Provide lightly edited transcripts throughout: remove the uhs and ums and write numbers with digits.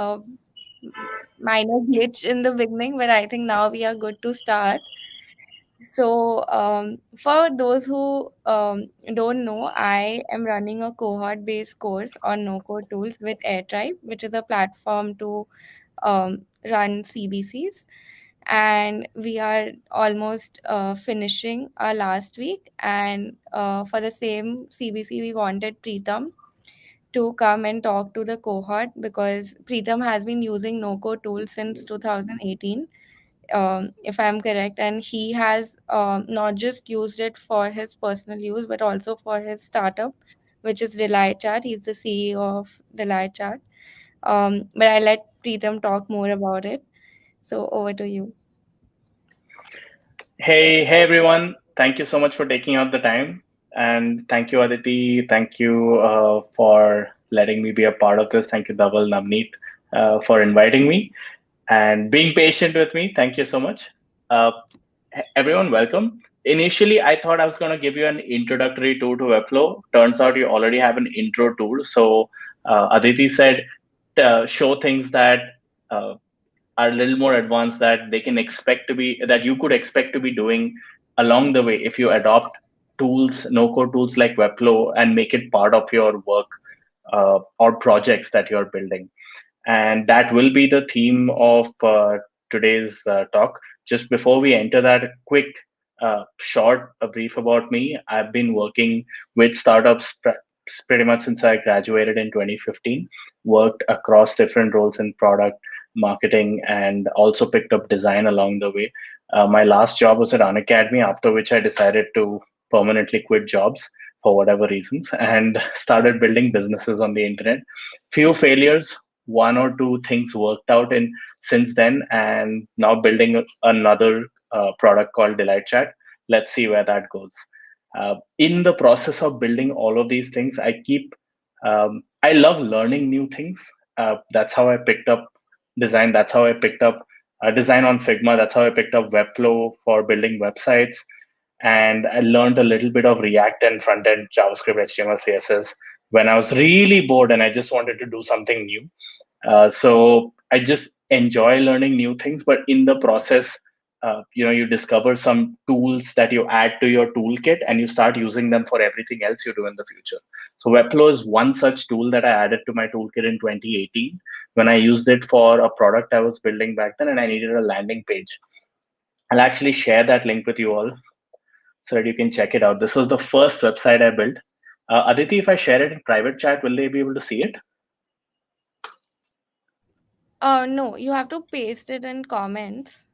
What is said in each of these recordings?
a minor glitch in the beginning, but I think now we are good to start. So, for those who don't know, I am running a cohort based course on no code tools with AirTribe, which is a platform to run CBCs. And we are almost finishing our last week. And for the same CBC, we wanted Preetam to come and talk to the cohort because Preetam has been using no code tools since 2018, if I'm correct. And he has not just used it for his personal use, but also for his startup, which is Delight Chat. He's the CEO of Delight Chat. But I let Preetam talk more about it. So over to you. Hey everyone. Thank you so much for taking out the time. And thank you, Aditi. Thank you for letting me be a part of this. Thank you, Dhaval, Navneet, for inviting me and being patient with me. Thank you so much. Uh, Everyone, welcome. Initially, I thought I was going to give you an introductory tool to Webflow. Turns out you already have an intro tool. So Aditi said, show things that uh, are a little more advanced that they can expect to be that you could expect to be doing along the way if you adopt tools, no code tools like Webflow, and make it part of your work or projects that you're building. And that will be the theme of today's talk. Just before we enter that, quick, short, a brief about me. I've been working with startups pretty much since I graduated in 2015. Worked across different roles in product marketing and also picked up design along the way. My last job was at Unacademy, after which I decided to permanently quit jobs for whatever reasons and started building businesses on the internet. Few failures, one or two things worked out in since then, and now building another product called Delight Chat. Let's see where that goes. In the process of building all of these things, I love learning new things. That's how I picked up design. That's how I picked up design on Figma. That's how I picked up Webflow for building websites. And I learned a little bit of React and front end JavaScript, HTML, CSS when I was really bored and I just wanted to do something new. So I just enjoy learning new things, but in the process, you discover some tools that you add to your toolkit and you start using them for everything else you do in the future. So Webflow is one such tool that I added to my toolkit in 2018 when I used it for a product I was building back then and I needed a landing page. I'll actually share that link with you all so that you can check it out. This was the first website I built. Aditi, if I share it in private chat, will they be able to see it? No, you have to paste it in comments.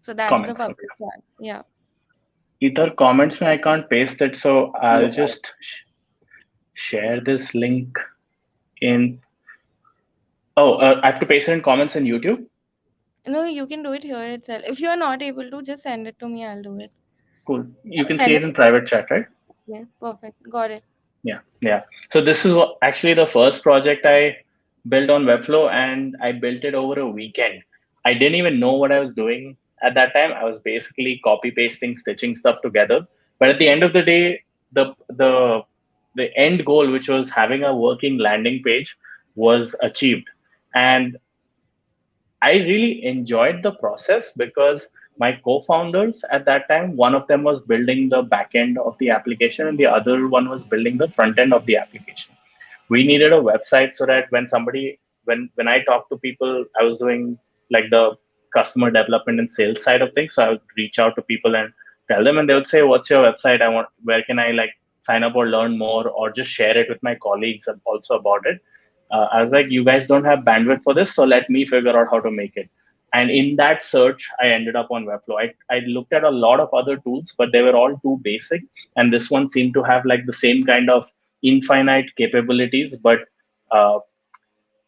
So that's the Comments. Okay. public one. Yeah. Either comments में I can't paste it, so I'll No. just share this link in. Oh, I have to paste it in comments in YouTube. No, you can do it here itself. If you are not able to, just send it to me. I'll do it. Cool. You can see Send it it in to private chat, right? me. Yeah, perfect. Got it. Yeah, yeah. So this is actually the first project I built on Webflow, and I built it over a weekend. I didn't even know what I was doing at that time. I was basically copy pasting, stitching stuff together. But at the end of the day, the the the end goal, which was having a working landing page, was achieved. And I really enjoyed the process because my co-founders at that time, one of them was building the back end of the application and the other one was building the front end of the application. We needed a website so that when I talked to people, I was doing like the customer development and sales side of things. So I would reach out to people and tell them, and they would say, "What's your website? Where can I like sign up or learn more, or just share it with my colleagues also about it." I was like, "You guys don't have bandwidth for this, so let me figure out how to make it." And in that search, I ended up on Webflow. I looked at a lot of other tools, but they were all too basic. And this one seemed to have like the same kind of infinite capabilities. But uh,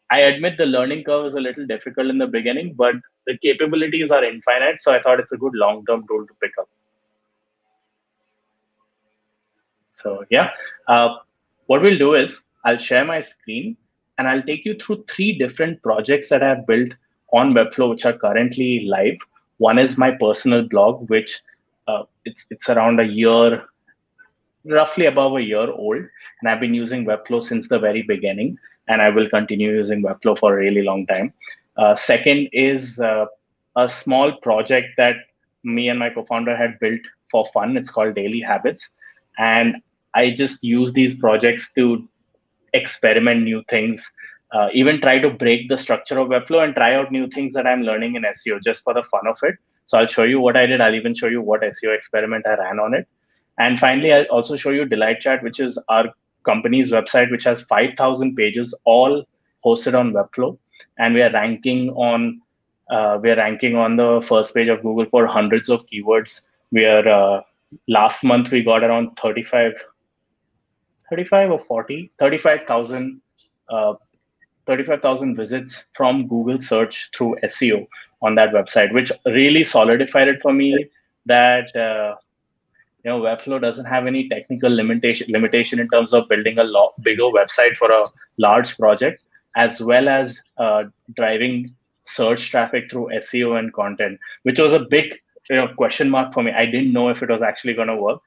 I admit the learning curve is a little difficult in the beginning, but the capabilities are infinite. So I thought it's a good long term tool to pick up. So yeah, uh, what we'll do is I'll share my screen and I'll take you through three different projects that I've built on Webflow, which are currently live. One is my personal blog, which it's around a year, roughly above a year old, and I've been using Webflow since the very beginning. and I will continue using Webflow for a really long time. Second is a small project that me and my co-founder had built for fun. It's called Daily Habits, and I just use these projects to experiment new things, even try to break the structure of Webflow and try out new things that I'm learning in SEO just for the fun of it. So I'll show you what I did. I'll even show you what SEO experiment I ran on it. And finally, I'll also show you Delight Chat, which is our company's website, which has 5,000 pages, all hosted on Webflow. And we are ranking on the first page of Google for hundreds of keywords. We are last month we got around 35 or 40, 35,000 uh, 35,000 visits from Google search through SEO on that website, which really solidified it for me that Webflow doesn't have any technical limitation in terms of building a lot bigger website for a large project, as well as driving search traffic through SEO and content, which was a big question mark for me. I didn't know if it was actually going to work.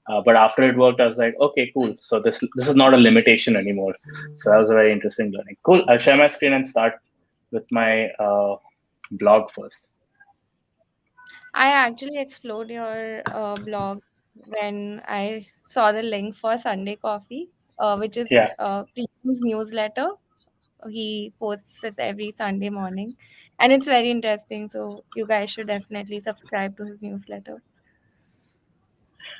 But after it worked, I was like, okay, cool. So this is not a limitation anymore. So that was a very interesting learning. Cool. I'll share my screen and start with my blog first. I actually explored your blog when I saw the link for Sunday Coffee, which is Yeah. Preetam's newsletter. He posts it every Sunday morning, and it's very interesting. So you guys should definitely subscribe to his newsletter.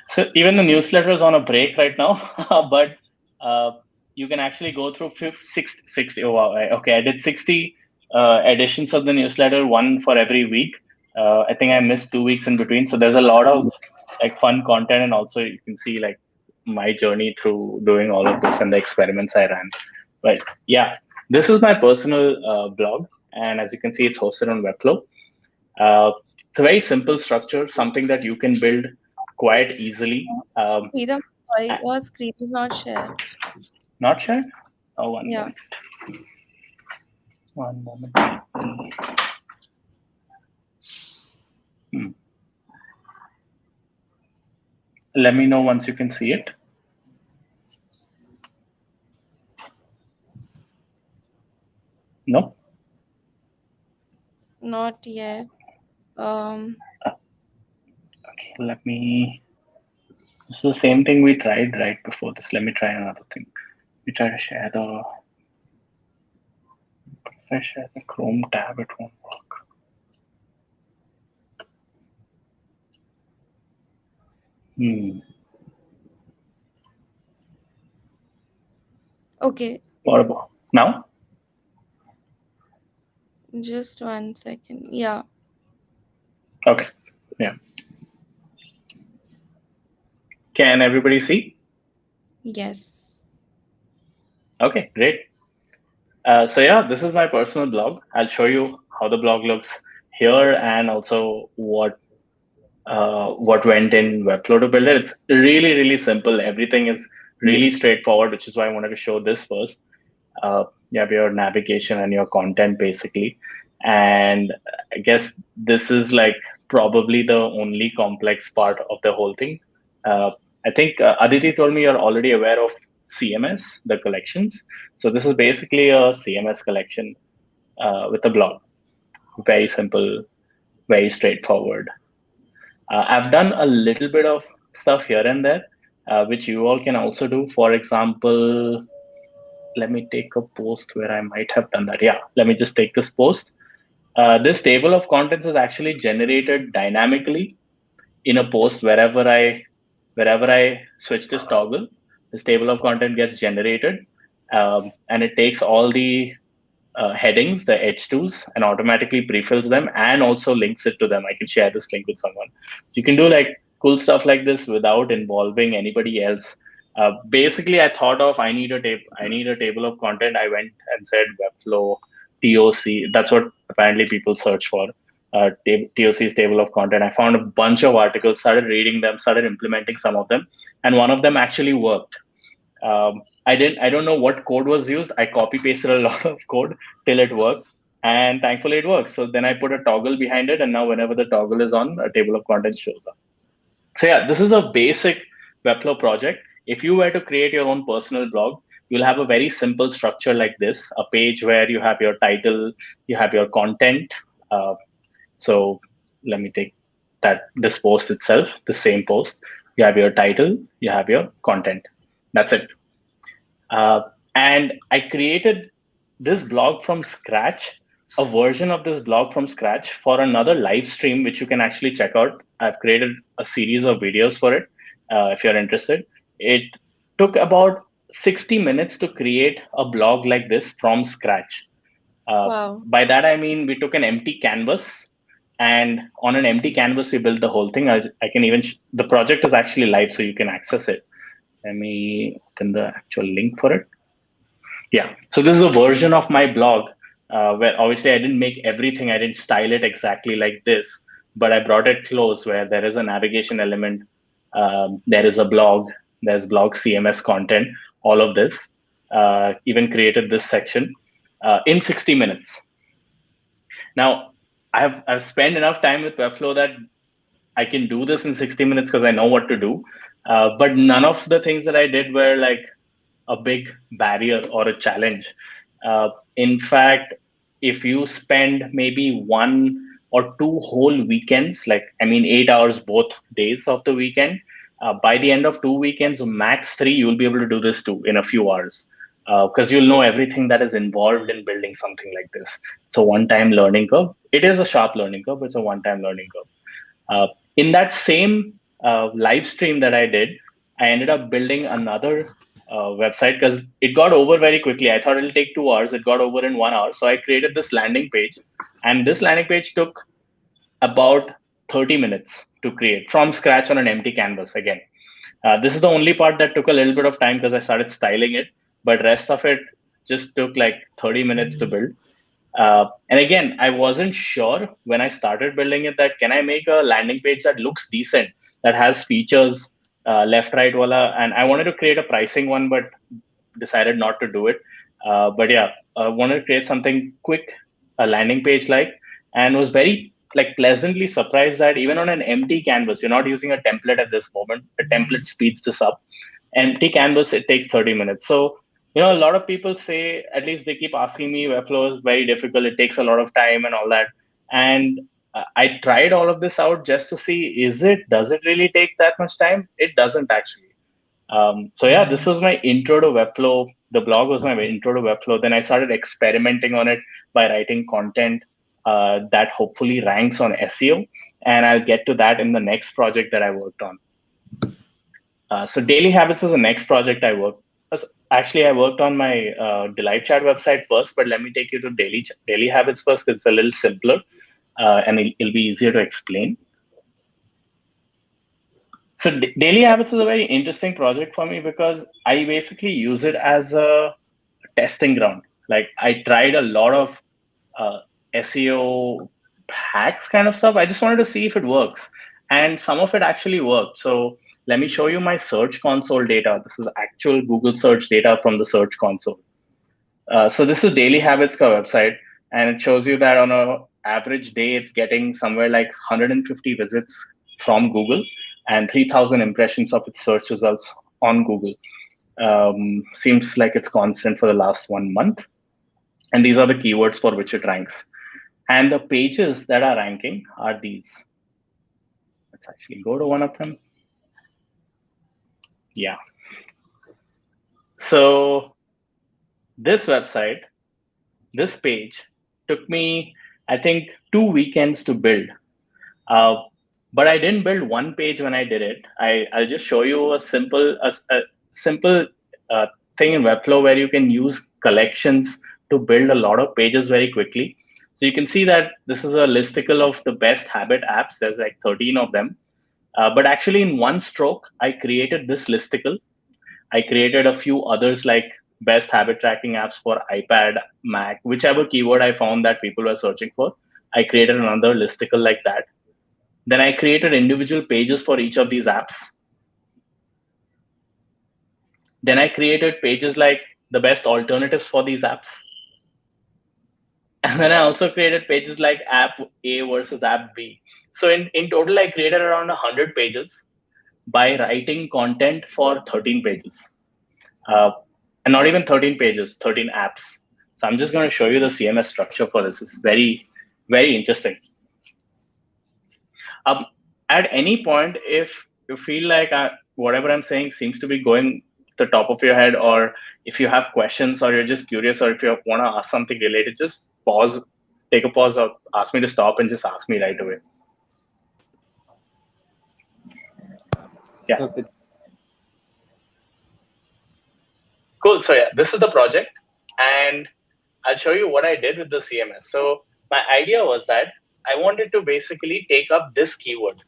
So even the newsletter is on a break right now, but uh, you can actually go through 60. Oh, wow. Okay, I did 60 editions of the newsletter, one for every week. I think I missed 2 weeks in between. So there's a lot of like fun content, and also you can see like my journey through doing all of this and the experiments I ran. But yeah, this is my personal blog, and as you can see, it's hosted on Webflow. It's a very simple structure, something that you can build quite easily. Preetam, sorry, your screen is not shared. Not sure. Oh, one Yeah. moment. One moment. Hmm. Let me know once you can see it. No. Not yet. Um, Okay. Let me. This is the same thing we tried right before this. Let me try another thing. We try to share the. If I share the Chrome tab, it won't work. Hmm. okay, What about now? just 1 second. Yeah. Okay. Yeah. Can everybody see? Yes. Okay. Great. So yeah, this is my personal blog. I'll show you how the blog looks here and also what went in Webflow to build it. It's really, really simple. Everything is really straightforward, which is why I wanted to show this first. You have your navigation and your content basically. And I guess this is like probably the only complex part of the whole thing. Uh, I think Aditi told me you're already aware of CMS, the collections. So this is basically a CMS collection with a blog. Very simple, very straightforward. I've done a little bit of stuff here and there, which you all can also do. For example, let me take a post where I might have done that. Yeah, let me just take this post. This table of contents is actually generated dynamically in a post wherever I switch this toggle. This table of content gets generated, and it takes all the headings, the H2s, and automatically pre-fills them and also links it to them. I can share this link with someone. So you can do like cool stuff like this without involving anybody else. Basically, I thought of I need a table of content. I went and said Webflow TOC. That's what apparently people search for. TOC's table of content. I found a bunch of articles, started reading them, started implementing some of them, and one of them actually worked. I don't know what code was used. I copy pasted a lot of code till it worked, and thankfully it works. So then I put a toggle behind it, and now whenever the toggle is on, a table of contents shows up. So yeah, this is a basic Webflow project. If you were to create your own personal blog, you'll have a very simple structure like this, a page where you have your title, you have your content. Uh, so let me take this post itself, the same post. You have your title, you have your content. That's it. Uh, and I created this blog from scratch, a version of this blog from scratch for another live stream, which you can actually check out. I've created a series of videos for it if you're interested. It took about 60 minutes to create a blog like this from scratch. Uh, Wow. by that, I mean we took an empty canvas, and on an empty canvas, we built the whole thing. I can even, the project is actually live, so you can access it. Let me open the actual link for it. Yeah. So this is a version of my blog where obviously I didn't make everything. I didn't style it exactly like this, but I brought it close where there is a navigation element. There is a blog. There's blog CMS content. All of this. Even created this section in 60 minutes. Now, I've spent enough time with Webflow that I can do this in 60 minutes because I know what to do. But none of the things that I did were like a big barrier or a challenge. In fact, if you spend maybe 1 or 2 whole weekends, like I mean 8 hours both days of the weekend, by the end of 2 weekends, max three, you'll be able to do this too in a few hours. Because you'll know everything that is involved in building something like this. It's a one-time learning curve. It is a sharp learning curve, but it's a one-time learning curve. In that same live stream that I did, I ended up building another website because it got over very quickly. I thought it'll take 2 hours. It got over in 1 hour. So I created this landing page, and this landing page took about 30 minutes to create from scratch on an empty canvas again. This is the only part that took a little bit of time because I started styling it, but rest of it just took like 30 minutes to build. And again, I wasn't sure when I started building it that can I make a landing page that looks decent, that has features left, right, voila. And I wanted to create a pricing one, but decided not to do it. But yeah, I wanted to create something quick, a landing page like, and was very like pleasantly surprised that even on an empty canvas, you're not using a template at this moment. A template speeds this up. Empty canvas, it takes 30 minutes. So a lot of people say, at least they keep asking me, Webflow is very difficult. It takes a lot of time and all that. And I tried all of this out just to see, does it really take that much time? It doesn't actually. So yeah, this was my intro to Webflow. The blog was my intro to Webflow. Then I started experimenting on it by writing content that hopefully ranks on SEO. And I'll get to that in the next project that I worked on. So Daily Habits is the next project I worked. Actually, I worked on my Delight Chat website first, but let me take you to Daily Habits first because it's a little simpler and it'll be easier to explain. So Daily Habits is a very interesting project for me because I basically use it as a testing ground. Like I tried a lot of SEO hacks kind of stuff. I just wanted to see if it works. And some of it actually worked. So let me show you my Search Console data. This is actual Google search data from the Search Console. So this is Daily Habits ka website, and it shows you that on a average day, it's getting somewhere like 150 visits from Google and 3,000 impressions of its search results on Google. Seems like it's constant for the last 1 month. And these are the keywords for which it ranks. And the pages that are ranking are these. Let's actually go to one of them. Yeah. So this website, this page took me, I think, 2 weekends to build. But I didn't build one page when I did it. I'll just show you a simple thing in Webflow where you can use collections to build a lot of pages very quickly. So you can see that this is a listicle of the best habit apps. There's like 13 of them. But actually in one stroke, I created this listicle. I created a few others like best habit tracking apps for iPad, Mac, whichever keyword I found that people were searching for. I created another listicle like that. Then I created individual pages for each of these apps. Then I created pages like the best alternatives for these apps. And then I also created pages like app A versus app B. So in total, I created around 100 pages by writing content for 13 pages. and not even 13 pages, 13 apps. So I'm just going to show you the CMS structure for this. It's very, very interesting. Um, at any point, if you feel like whatever I'm saying seems to be going to the top of your head, or if you have questions, or you're just curious, or if you want to ask something related, just pause, take a pause, or ask me to stop and just ask me right away. Yeah, Okay. cool. So yeah, this is the project, and I'll show you what I did with the CMS. So my idea was that I wanted to basically take up this keyword.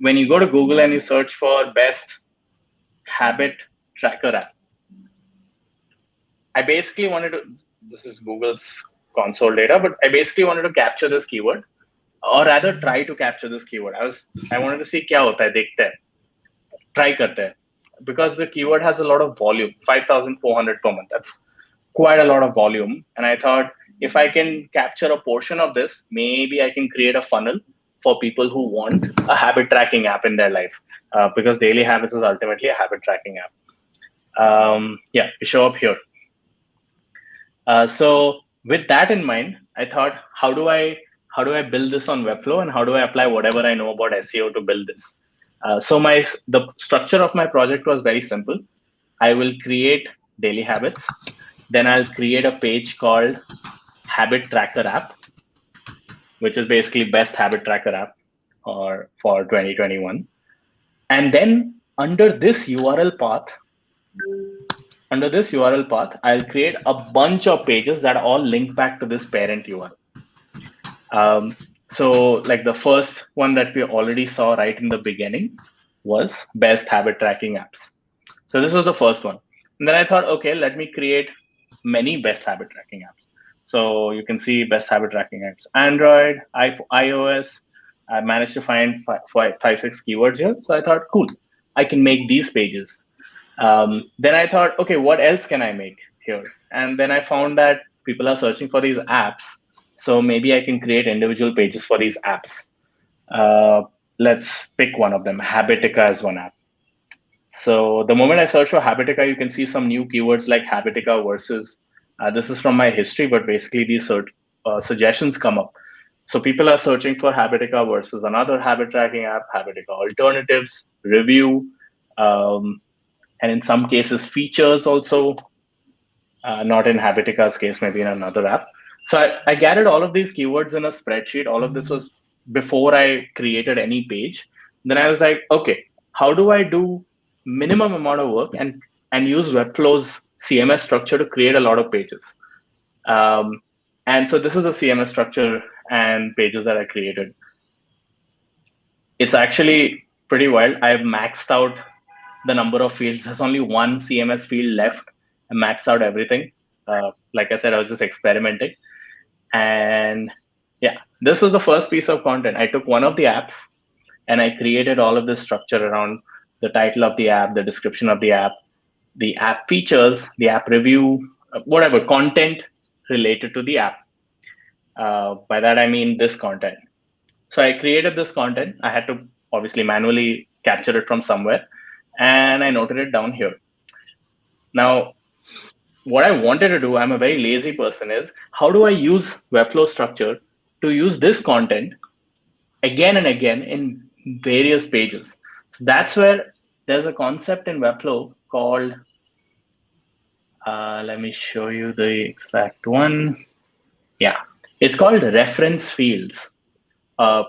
When you go to Google and you search for best habit tracker app, I basically wanted to, this is Google's console data, but I basically wanted to capture this keyword, or rather try to capture this keyword. I wanted to see क्या होता है, देखते हैं, try करते हैं, because the keyword has a lot of volume, 5,400 per month. That's quite a lot of volume. And I thought if I can capture a portion of this, maybe I can create a funnel for people who want a habit tracking app in their life, because Daily Habits is ultimately a habit tracking app. Yeah, we show up here. So with that in mind, I thought, how do I build this on Webflow, and how do I apply whatever I know about SEO to build this? So the structure of my project was very simple. I will create daily habits, then I'll create a page called Habit Tracker App, which is basically best habit tracker app or for 2021. And then under this URL path, I'll create a bunch of pages that all link back to this parent URL. So like the first one that we already saw right in the beginning was best habit tracking apps. So this was the first one. And then I thought, okay, let me create many best habit tracking apps. So you can see best habit tracking apps, Android, iOS. I managed to find five, 6 keywords here. So I thought, cool, I can make these pages. Then I thought, okay, what else can I make here? And then I found that people are searching for these apps. So maybe I can create individual pages for these apps. Let's pick one of them. Habitica is one app. So the moment I search for Habitica, you can see some new keywords like Habitica versus. This is from my history, but basically these suggestions come up. So people are searching for Habitica versus another habit tracking app, Habitica alternatives, review, and in some cases features also. Not in Habitica's case, maybe in another app. So I gathered all of these keywords in a spreadsheet. All of this was before I created any page. Then I was like, okay, how do I do minimum amount of work and use Webflow's CMS structure to create a lot of pages? And so this is the CMS structure and pages that I created. It's actually pretty wild. I've maxed out the number of fields. There's only one CMS field left. I maxed out everything. Like I said, I was just experimenting. And yeah, this was the first piece of content. I took one of the apps and I created all of this structure around the title of the app, the description of the app features, the app review, whatever content related to the app. By that, I mean this content. So I created this content. I had to obviously manually capture it from somewhere, and I noted it down here. Now, what I wanted to do, I'm a very lazy person, is how do I use Webflow structure to use this content again and again in various pages? So that's where there's a concept in Webflow called, let me show you the exact one. Yeah, it's called reference fields.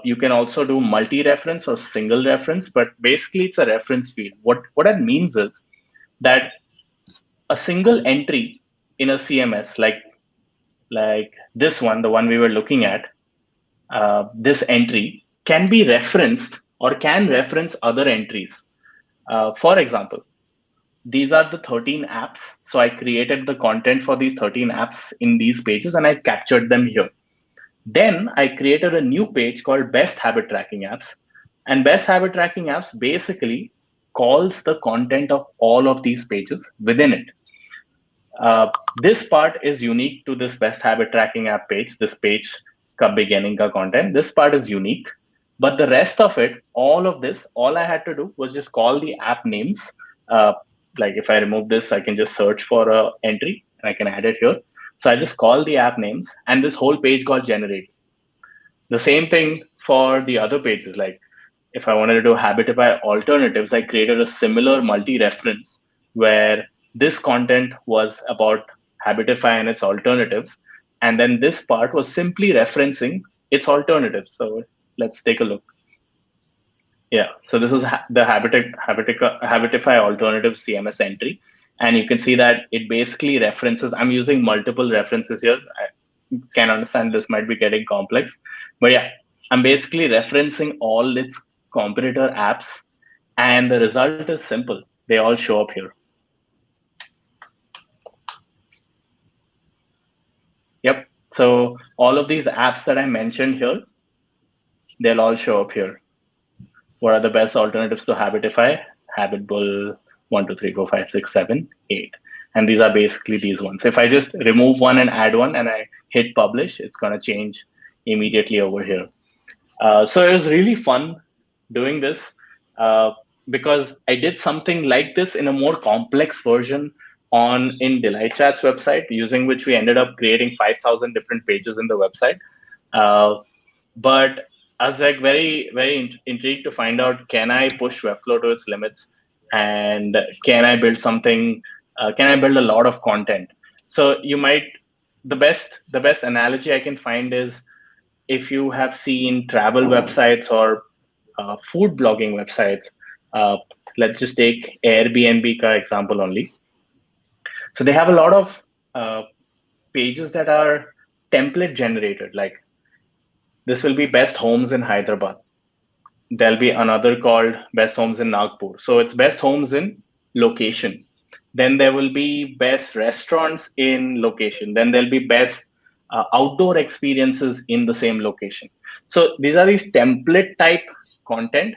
You can also do multi-reference or single reference, but basically it's a reference field. What that means is that a single entry in a CMS, like this one, the one we were looking at, this entry can be referenced or can reference other entries. For example, these are the 13 apps. So I created the content for these 13 apps in these pages and I captured them here. Then I created a new page called Best Habit Tracking Apps. And Best Habit Tracking Apps basically calls the content of all of these pages within it. This part is unique to this Best Habit Tracking App page, this page ka beginning ka content. This part is unique. But the rest of it, all of this, all I had to do was just call the app names, Like if I remove this, I can just search for a entry and I can add it here. So I just call the app names and this whole page got generated. The same thing for the other pages. Like if I wanted to do Habitify alternatives, I created a similar multi-reference where this content was about Habitify and its alternatives. And then this part was simply referencing its alternatives. So let's take a look. Yeah, so this is the Habitify alternative CMS entry. And you can see that it basically references, I'm using multiple references here. I can understand this might be getting complex, but yeah, I'm basically referencing all its competitor apps, and the result is simple. They all show up here. Yep. So all of these apps that I mentioned here, they'll all show up here. What are the best alternatives to Habitify? Habitbull 1, 2, 3, 4, 5, 6, 7, 8. And these are basically these ones. If I just remove one and add one and I hit publish, it's going to change immediately over here. So it was really fun doing this uh, because I did something like this in a more complex version on in Delight Chat's website, using which we ended up creating 5,000 different pages in the website. Uh, but I was like very intrigued to find out, can I push Webflow to its limits, and can I build something? Can I build a lot of content? So you might the best analogy I can find is if you have seen travel websites or food blogging websites. Uh, let's just take Airbnb ka example only. So they have a lot of uh, pages that are template generated. Like this will be best homes in Hyderabad. There'll be another called best homes in Nagpur. So it's best homes in location. Then there will be best restaurants in location. Then there'll be best outdoor experiences in the same location. So these are these template type content.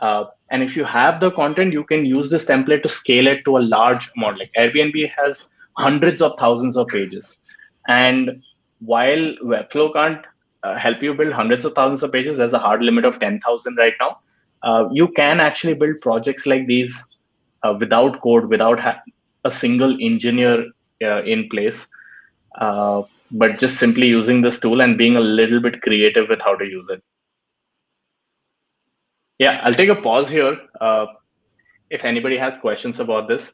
And if you have the content, you can use this template to scale it to a large amount. Like Airbnb has hundreds of thousands of pages. And while Webflow can't help you build hundreds of thousands of pages, there's a hard limit of 10,000 right now. You can actually build projects like these without code, without a single engineer in place, but just simply using this tool and being a little bit creative with how to use it. Yeah, I'll take a pause here. If anybody has questions about this,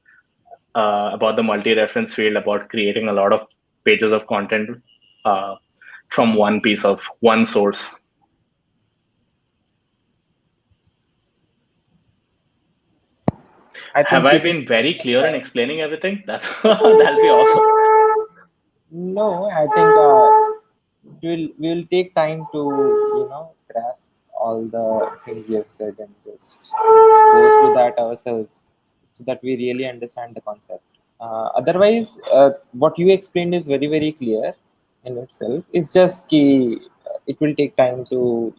about the multi-reference field, about creating a lot of pages of content uh, from one piece of one source. I Have think I people. been very clear in explaining everything? That's that'll be awesome. No, I think we'll take time to grasp all the things you have said and just go through that ourselves so that we really understand the concept. Otherwise, what you explained is very clear in itself. It's just key. It will take time to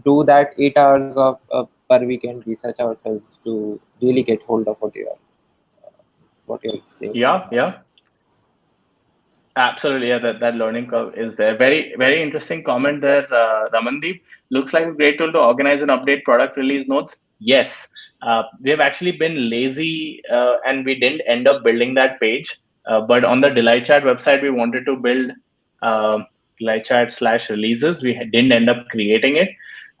do that 8 hours of per weekend research ourselves to really get hold of what you're saying. Yeah, yeah. Absolutely, yeah, that learning curve is there. Very interesting comment there, Ramandeep. Looks like a great tool to organize and update product release notes. Yes, we have actually been lazy and we didn't end up building that page. But on the Delight Chat website, we wanted to build uh, Delight Chat slash releases. We didn't end up creating it.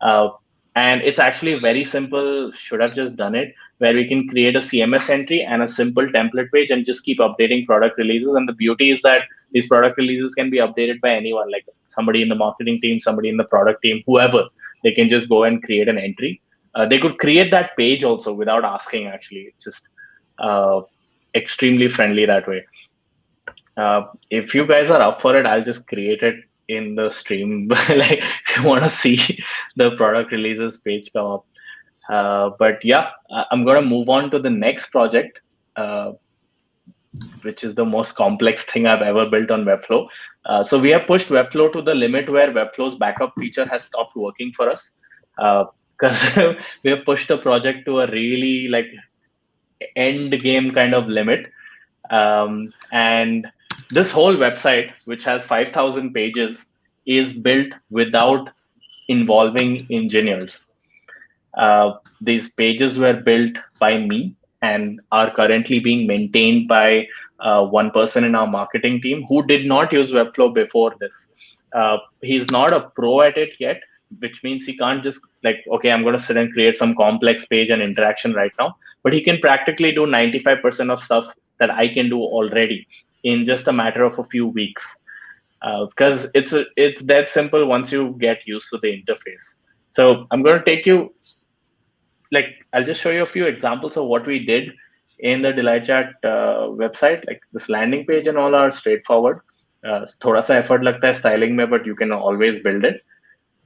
Uh, and it's actually very simple. Should have just done it, where we can create a CMS entry and a simple template page and just keep updating product releases. And the beauty is that these product releases can be updated by anyone, like somebody in the marketing team, somebody in the product team, whoever. They can just go and create an entry. They could create that page also without asking. Actually, it's just uh, extremely friendly that way. If you guys are up for it, I'll just create it in the stream. Like if you want to see the product releases page come up. But yeah, I'm going to move on to the next project. Which is the most complex thing I've ever built on Webflow. So we have pushed Webflow to the limit where Webflow's backup feature has stopped working for us, because we have pushed the project to a really like end game kind of limit. And this whole website, which has 5,000 pages, is built without involving engineers. These pages were built by me and are currently being maintained by one person in our marketing team who did not use Webflow before this. He's not a pro at it yet, which means he can't just like, okay, I'm going to sit and create some complex page and interaction right now, but he can practically do 95% of stuff that I can do already in just a matter of a few weeks. Because it's that simple once you get used to the interface. So I'm going to take you, like, I'll just show you a few examples of what we did in the Delight Chat website. Like this landing page and all are straightforward. थोड़ा सा effort लगता है styling में, but you can always build it.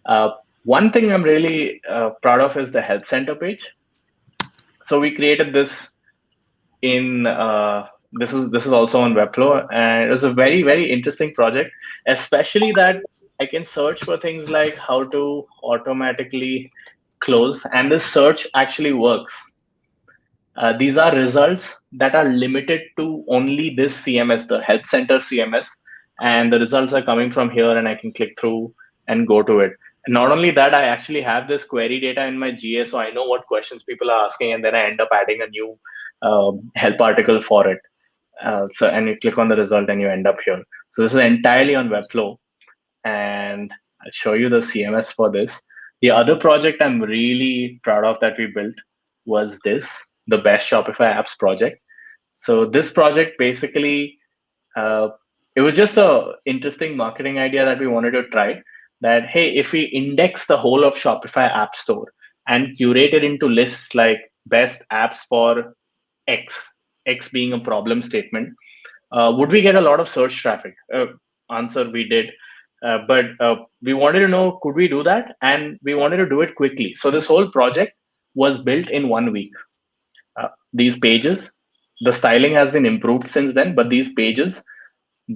Uh, One thing I'm really proud of is the help center page. So we created this in this is also on Webflow, and it was a very interesting project, especially that I can search for things like how to automatically close, and this search actually works. These are results that are limited to only this CMS, the Health Center CMS, and the results are coming from here, and I can click through and go to it. And not only that, I actually have this query data in my GA, so I know what questions people are asking, and then I end up adding a new help article for it. And you click on the result, and you end up here. So this is entirely on Webflow, and I'll show you the CMS for this. The other project I'm really proud of that we built was this, the Best Shopify Apps project. So this project basically, uh, it was just a interesting marketing idea that we wanted to try. That hey, if we index the whole of Shopify App Store and curate it into lists like best apps for X, X being a problem statement, would we get a lot of search traffic? Answer, we did. But we wanted to know, could we do that? And we wanted to do it quickly. So this whole project was built in 1 week. These pages, the styling has been improved since then, but these pages,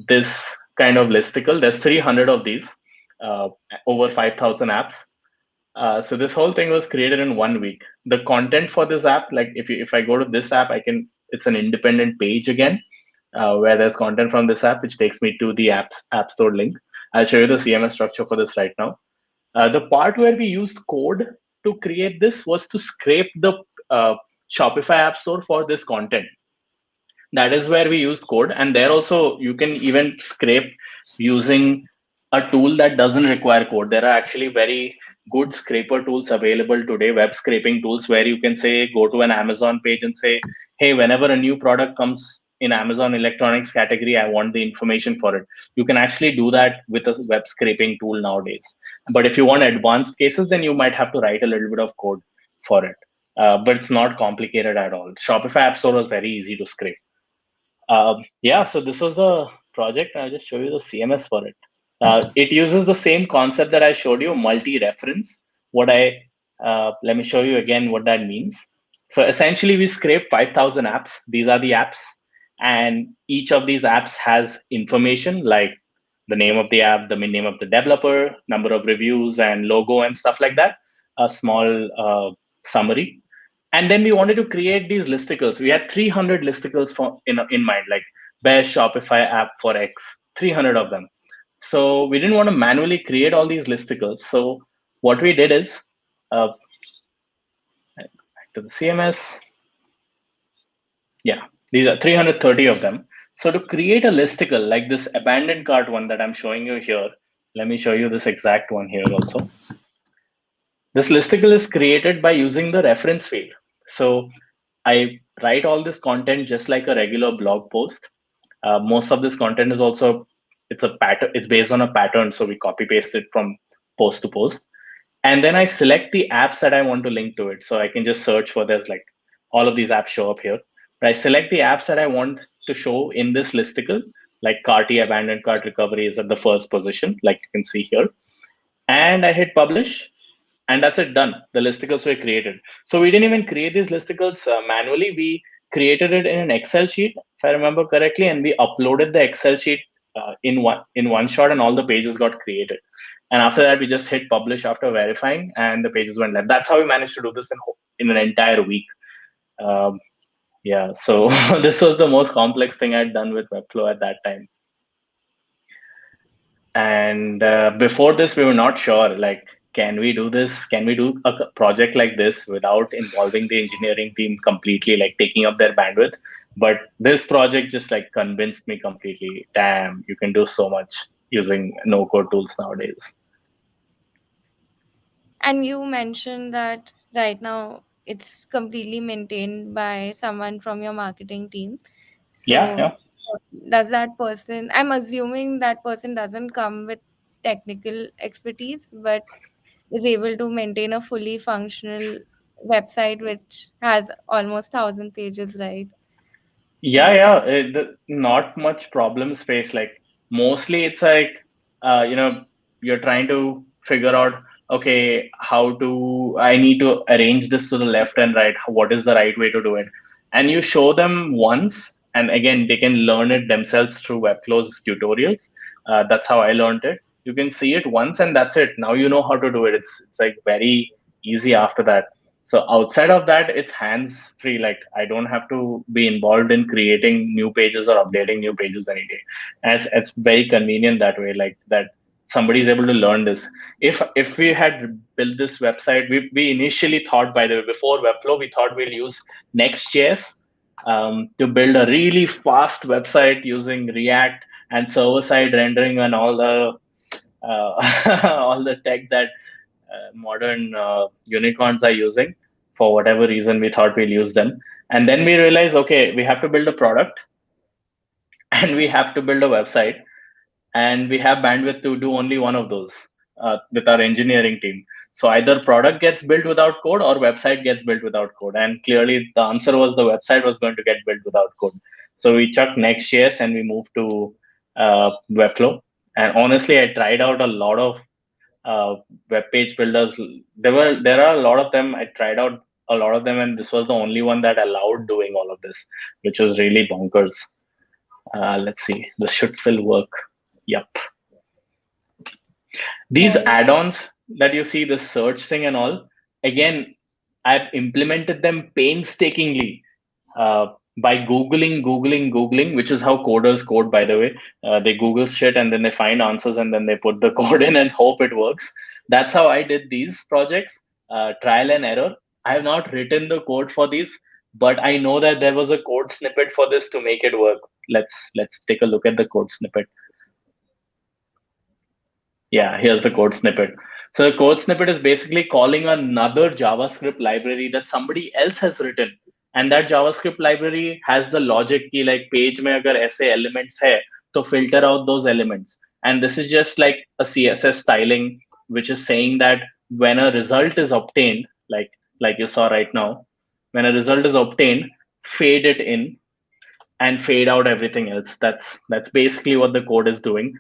this kind of listicle, there's 300 of these, uh, over 5,000 apps. So this whole thing was created in 1 week. The content for this app, like if I go to this app, it's an independent page again, where there's content from this app, which takes me to the app store link. I'll show you the CMS structure for this right now. The part where we used code to create this was to scrape the uh, Shopify App Store for this content. That is where we used code, and there also you can even scrape using a tool that doesn't require code. There are actually very good scraper tools available today, web scraping tools, where you can say go to an Amazon page and say, hey, whenever a new product comes in Amazon electronics category, I want the information for it. You can actually do that with a web scraping tool nowadays. But if you want advanced cases, then you might have to write a little bit of code for it. But it's not complicated at all. Shopify App Store was very easy to scrape. Yeah, so this was the project. I'll just show you the CMS for it. It uses the same concept that I showed you, multi-reference. Let me show you again what that means. So essentially, we scrape 5,000 apps. These are the apps, and each of these apps has information like the name of the app, the name of the developer, number of reviews, and logo and stuff like that. A small summary, and then we wanted to create these listicles. We had 300 listicles in mind, like best Shopify app for X, 300 of them. So we didn't want to manually create all these listicles. So what we did is, back to the CMS. Yeah, these are 330 of them. So to create a listicle like this abandoned cart one that I'm showing you here, let me show you this exact one here also. This listicle is created by using the reference field. So I write all this content just like a regular blog post. Most of this content is also, it's a pattern. It's based on a pattern, so we copy paste it from post to post, and then I select the apps that I want to link to it. So I can just search for, there's like all of these apps show up here. But I select the apps that I want to show in this listicle, like Carty abandoned cart recovery is at the first position, like you can see here, and I hit publish, and that's it, done. The listicles were created. So we didn't even create these listicles manually. We created it in an Excel sheet, if I remember correctly, and we uploaded the Excel sheet in one shot, and all the pages got created. And after that, we just hit publish after verifying, and the pages went live. That's how we managed to do this in an entire week. Yeah, so this was the most complex thing I'd done with Webflow at that time. And before this, we were not sure, like, can we do this? Can we do a project like this without involving the engineering team completely, like taking up their bandwidth? But this project just like convinced me completely. Damn, you can do so much using no code tools nowadays. And you mentioned that right now it's completely maintained by someone from your marketing team. Yeah, So, yeah. does that person, I'm assuming that person doesn't come with technical expertise, but is able to maintain a fully functional website which has almost 1,000 pages, right? Yeah, So, yeah. Not much problem space. Like mostly it's like, you're trying to figure out, okay, I need to arrange this to the left and right. What is the right way to do it? And you show them once, and again, they can learn it themselves through Webflow's tutorials. That's how I learned it. You can see it once, and that's it. Now you know how to do it. It's like very easy after that. So outside of that, it's hands free. Like I don't have to be involved in creating new pages or updating new pages any day. And it's very convenient that way. Like that somebody is able to learn this. If we had built this website, we initially thought, by the way, before Webflow, we thought we'll use Next.js to build a really fast website using React and server side rendering and all the all the tech that modern unicorns are using. For whatever reason, we thought we'll use them. And then we realized, okay, we have to build a product and we have to build a website, and we have bandwidth to do only one of those with our engineering team. So either product gets built without code or website gets built without code. And clearly the answer was the website was going to get built without code. So we chucked Next.js and we moved to Webflow. And honestly, I tried out a lot of uh, web page builders. There are a lot of them. I tried out a lot of them, and this was the only one that allowed doing all of this, which was really bonkers. Let's see, this should still work. Yep. These yeah, add-ons that you see, the search thing and all, again, I've implemented them painstakingly uh, by Googling, which is how coders code, by the way. They Google shit and then they find answers and then they put the code in and hope it works. That's how I did these projects, trial and error. I have not written the code for these, but I know that there was a code snippet for this to make it work. Let's take a look at the code snippet. Yeah, here's the code snippet. So the code snippet is basically calling another JavaScript library that somebody else has written. And that JavaScript library has the logic key, like page mein agar aise elements hai, to filter out those elements. And this is just like a CSS styling, which is saying that when a result is obtained, like you saw right now, when a result is obtained, fade it in and fade out everything else. That's basically what the code is doing.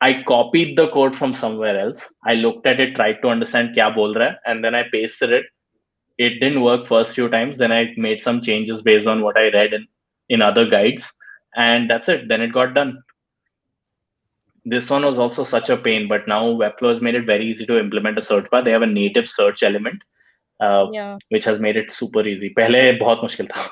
I copied the code from somewhere else. I looked at it, tried to understand kya bol raha hai, and then I pasted it. It didn't work first few times. Then I made some changes based on what I read in other guides, and that's it. Then it got done. This one was also such a pain, but now Webflow has made it very easy to implement a search bar. They have a native search element, uh, yeah. which has made it super easy. पहले बहुत मुश्किल था.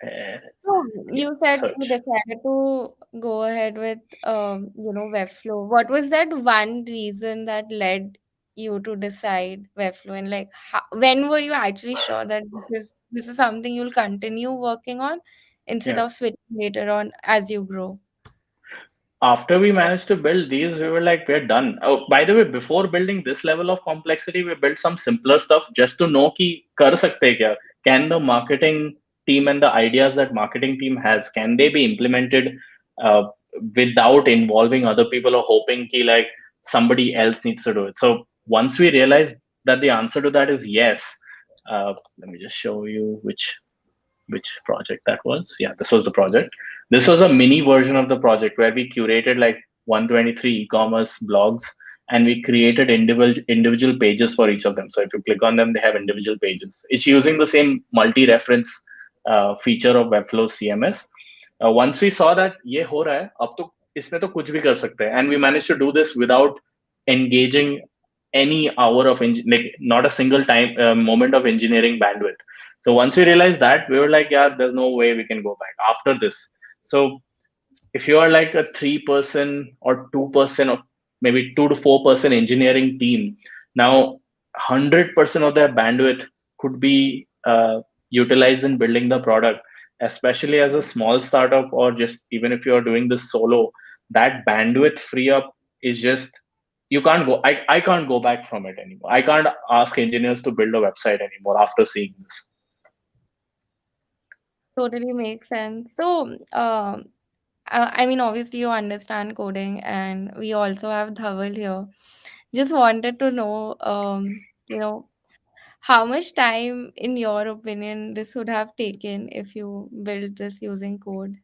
Uh, So yeah, you said you search. decided to go ahead with, Webflow. What was that one reason that led you to decide Webflow, and like when were you actually sure that this is something you'll continue working on instead Yeah. of switching later on as you grow? After we managed to build these, we were like, we're done. Oh, by the way, before building this level of complexity, we built some simpler stuff just to know ki kar sakte hai kya. Can the marketing team and the ideas that marketing team has, can they be implemented uh, without involving other people or hoping ki like somebody else needs to do it? So once we realized that the answer to that is yes, let me just show you which project that was. Yeah, this was the project. This was a mini version of the project where we curated like 123 e-commerce blogs, and we created individual pages for each of them. So if you click on them, they have individual pages. It's using the same multi-reference feature of Webflow CMS. Once we saw that ये हो रहा है, अब तो इसमें तो कुछ भी कर सकते हैं, and we managed to do this without engaging any hour of like not a single time moment of engineering bandwidth. So once we realized that, we were like, yeah, there's no way we can go back after this. So if you are like a 3 person or 2 person of maybe 2 to 4% engineering team. Now 100% of their bandwidth could be utilized in building the product, especially as a small startup, or just even if you're doing this solo. That bandwidth free up is just, you can't go, I can't go back from it anymore. I can't ask engineers to build a website anymore after seeing this. Totally makes sense. So, I mean, obviously, you understand coding, and we also have Dhaval here. Just wanted to know, how much time, in your opinion, this would have taken if you built this using code?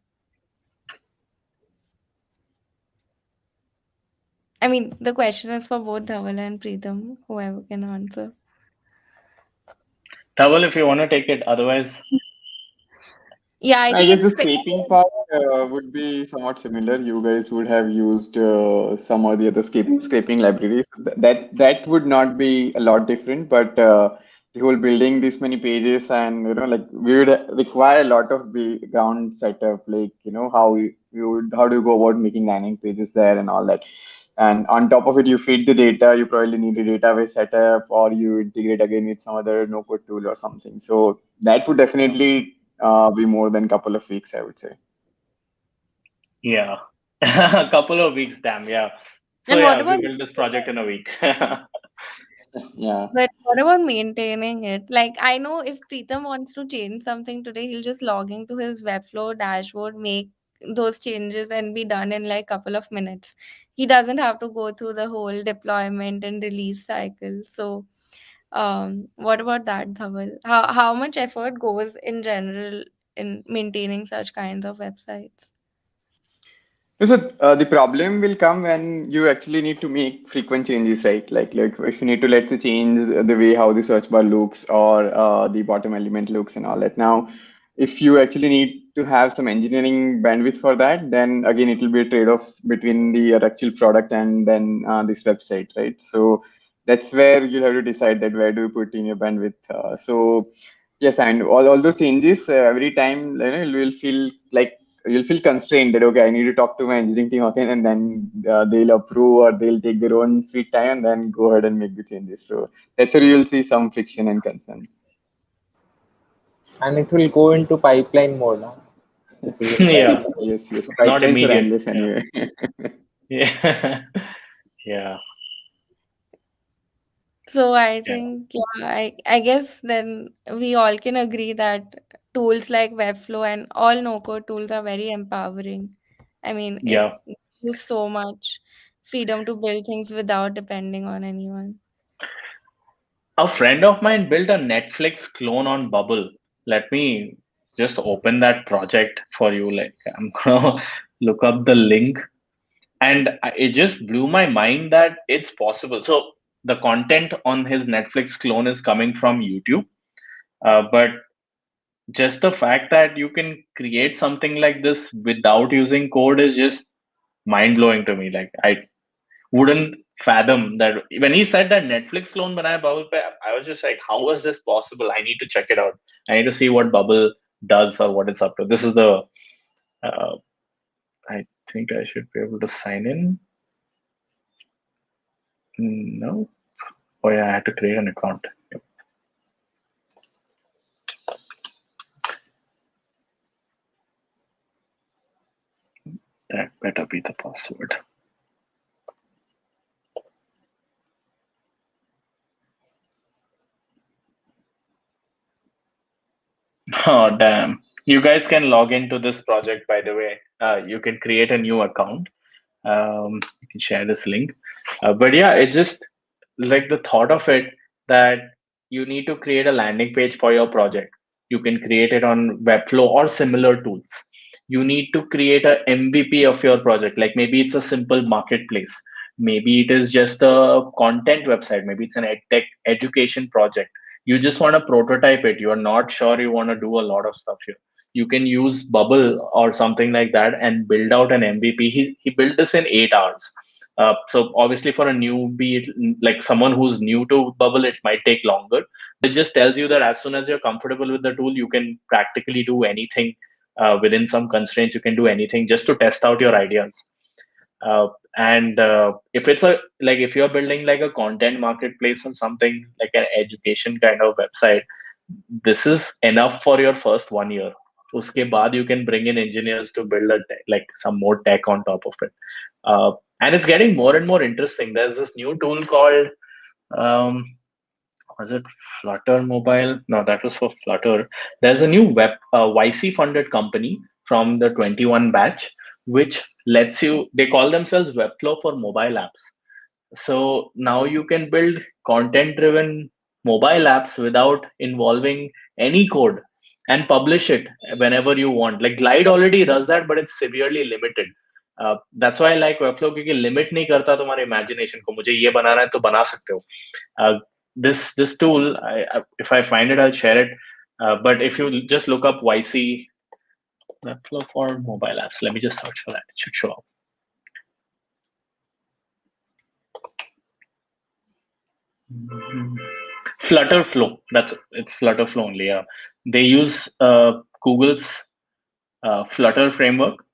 I mean, the question is for both Dhaval and Preetam, whoever can answer. Tawal, if you want to take it, otherwise. Yeah, I I think guess the it's fair. scraping part would be somewhat similar. You guys would have used some or the other scraping libraries. That would not be a lot different, but the whole building this many pages, and like we would require a lot of background setup, like you would, how do you go about making landing pages there and all that. And on top of it, you feed the data. You probably need a database setup, or you integrate again with some other no-code tool or something. So that would definitely be more than couple of weeks, I would say. Yeah. A couple of weeks, damn, yeah. So And what yeah, we about built this project in a week. Yeah. But what about maintaining it? Like, I know if Preetam wants to change something today, he'll just log into his Webflow dashboard, make those changes, and be done in like couple of minutes. He doesn't have to go through the whole deployment and release cycle. So, what about that, Dhaval? How much effort goes in general in maintaining such kinds of websites? So the problem will come when you actually need to make frequent changes, right? Like if you need to, let's say, change the way how the search bar looks, or the bottom element looks and all that. Now, if you actually need to have some engineering bandwidth for that, then again it will be a trade-off between the actual product and then this website, right? So that's where you have to decide that where do you put in your bandwidth. So yes, and all those changes every time, you will feel like you'll feel constrained that okay, I need to talk to my engineering team again, and then they'll approve or they'll take their own sweet time and then go ahead and make the changes. So that's where you'll see some friction and concern. And it will go into pipeline mode now. So you'll start. Yeah, Yes, not pipelines are immediate. endless Yeah. anyway. Yeah. Yeah. So I Yeah. think, yeah, I guess then we all can agree that tools like Webflow and all no-code tools are very empowering. I mean, it Yeah. gives you so much freedom to build things without depending on anyone. A friend of mine built a Netflix clone on Bubble. Let me just open that project for you. Like, I'm gonna look up the link, and it just blew my mind that it's possible. So the content on his Netflix clone is coming from YouTube, but just the fact that you can create something like this without using code is just mind blowing to me. Like, I wouldn't fathom that. When he said that Netflix clone banaya Bubble Pe, I was just like, how was this possible? I need to check it out. I need to see what Bubble does or what it's up to. This is the. Uh, I think I should be able to sign in. No. Oh yeah, I had to create an account. Yep, that better be the password. Oh damn! You guys can log into this project, by the way. You can create a new account. You can share this link. But yeah, it's just like the thought of it, that you need to create a landing page for your project. You can create it on Webflow or similar tools. You need to create a MVP of your project. Like maybe it's a simple marketplace. Maybe it is just a content website. Maybe it's an edtech education project. You just want to prototype it. You are not sure you want to do a lot of stuff here. You can use Bubble or something like that and build out an MVP. He built this in 8 hours. So obviously for a newbie, like someone who's new to Bubble, it might take longer. It just tells you that as soon as you're comfortable with the tool, you can practically do anything within some constraints. You can do anything just to test out your ideas. And if it's a like if you're building like a content marketplace or something like an education kind of website, this is enough for your first 1 year. Uske baad you can bring in engineers to build a like some more tech on top of it. And it's getting more and more interesting. There's this new tool called um, was it Flutter Mobile? No, that was for Flutter. There's a new YC funded company from the 21 batch, which lets you, they call themselves Webflow for mobile apps. So now you can build content driven mobile apps without involving any code and publish it whenever you want. Like Glide already does that, but it's severely limited. That's why I like Webflow क्योंकि limit नहीं करता तुम्हारे imagination को मुझे ये बनाना है तो बना सकते हो. This tool, if I find it, I'll share it. But if you just look up YC Webflow for mobile apps, let me just search for that. It should show up. Flutter Flow. It's Flutter Flow only. Yeah, they use Google's Flutter framework,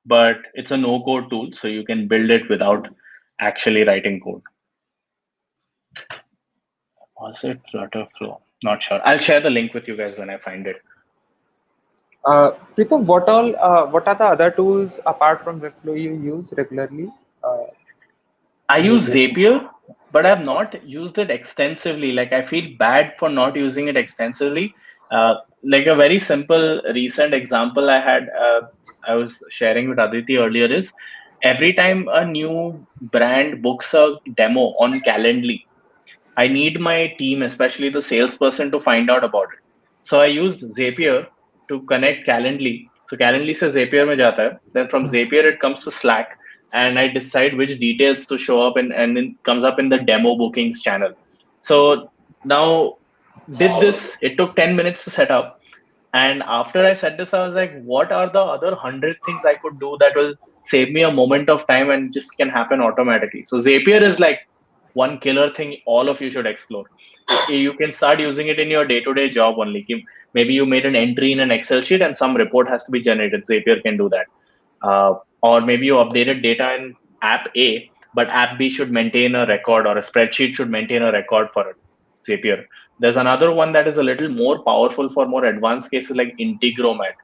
but it's a no-code tool, so you can build it without actually writing code. Was it Flutter Flow? Not sure. I'll share the link with you guys when I find it. Preetam, what are the other tools apart from Webflow you use regularly? I use Zapier, but I have not used it extensively. Like I feel bad for not using it extensively. Like a very simple recent example I was sharing with Aditi earlier is every time a new brand books a demo on Calendly, I need my team, especially the salesperson, to find out about it. So I used Zapier to connect Calendly. So Calendly से Zapier में जाता है. Then from Zapier it comes to Slack, and I decide which details to show up and it comes up in the demo bookings channel. So now did this. It took 10 minutes to set up. And after I set this, I was like, what are the other 100 things I could do that will save me a moment of time and just can happen automatically? So Zapier is like one killer thing all of you should explore. You can start using it in your day-to-day job only. Maybe you made an entry in an Excel sheet and some report has to be generated. Zapier can do that. Or maybe you updated data in app A, but app B should maintain a record, or a spreadsheet should maintain a record for it. Zapier. There's another one that is a little more powerful for more advanced cases like Integromat.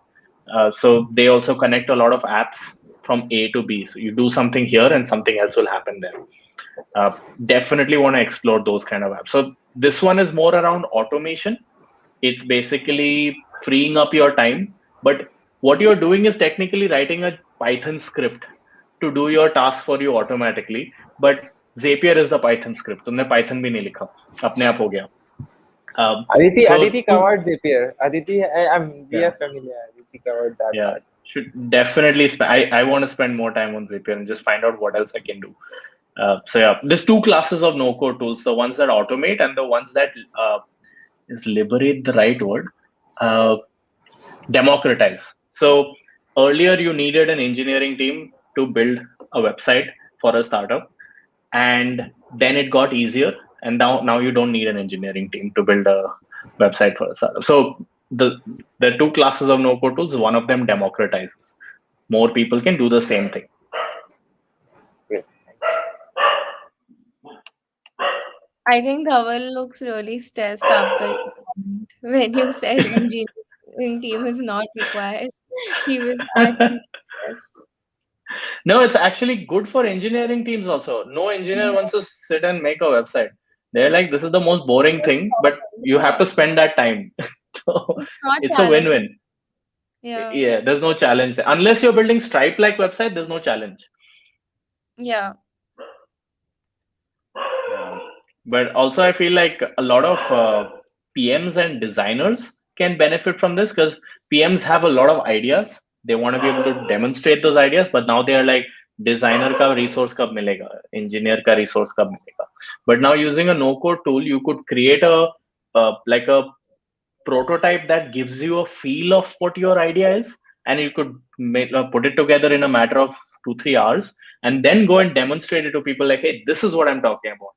So they also connect a lot of apps from A to B. So you do something here and something else will happen there. Definitely want to explore those kind of apps. So this one is more around automation. It's basically freeing up your time, but what you're doing is technically writing a Python script to do your task for you automatically. But Zapier is the Python script. तुमने Python भी नहीं लिखा, अपने आप हो गया. Aditi covered Zapier. Aditi, we are familiar. Aditi covered that. Yeah, should definitely. I want to spend more time on Zapier and just find out what else I can do. So yeah, there's two classes of no-code tools: the ones that automate and the ones that is liberate the right word, democratize. So earlier you needed an engineering team to build a website for a startup, and then it got easier, and now you don't need an engineering team to build a website for a startup. So the two classes of no-code tools, one of them democratizes. More people can do the same thing. I think Dhaval looks really stressed after when you said engineering team is not required. He was actually stressed. No, it's actually good for engineering teams also. No engineer wants to sit and make a website. They're like, this is the most boring thing, but you have to spend that time. So It's not it's a challenge. win-win. Yeah. Yeah, there's no challenge. Unless you're building Stripe-like website, there's no challenge. Yeah. But also, I feel like a lot of PMs and designers can benefit from this because PMs have a lot of ideas. They want to be able to demonstrate those ideas, but now they are like, designer ka resource kab milega, engineer ka resource kab milega. But now using a no-code tool, you could create like a prototype that gives you a feel of what your idea is, and you could put it together in a matter of 2-3 hours, and then go and demonstrate it to people like, hey, this is what I'm talking about,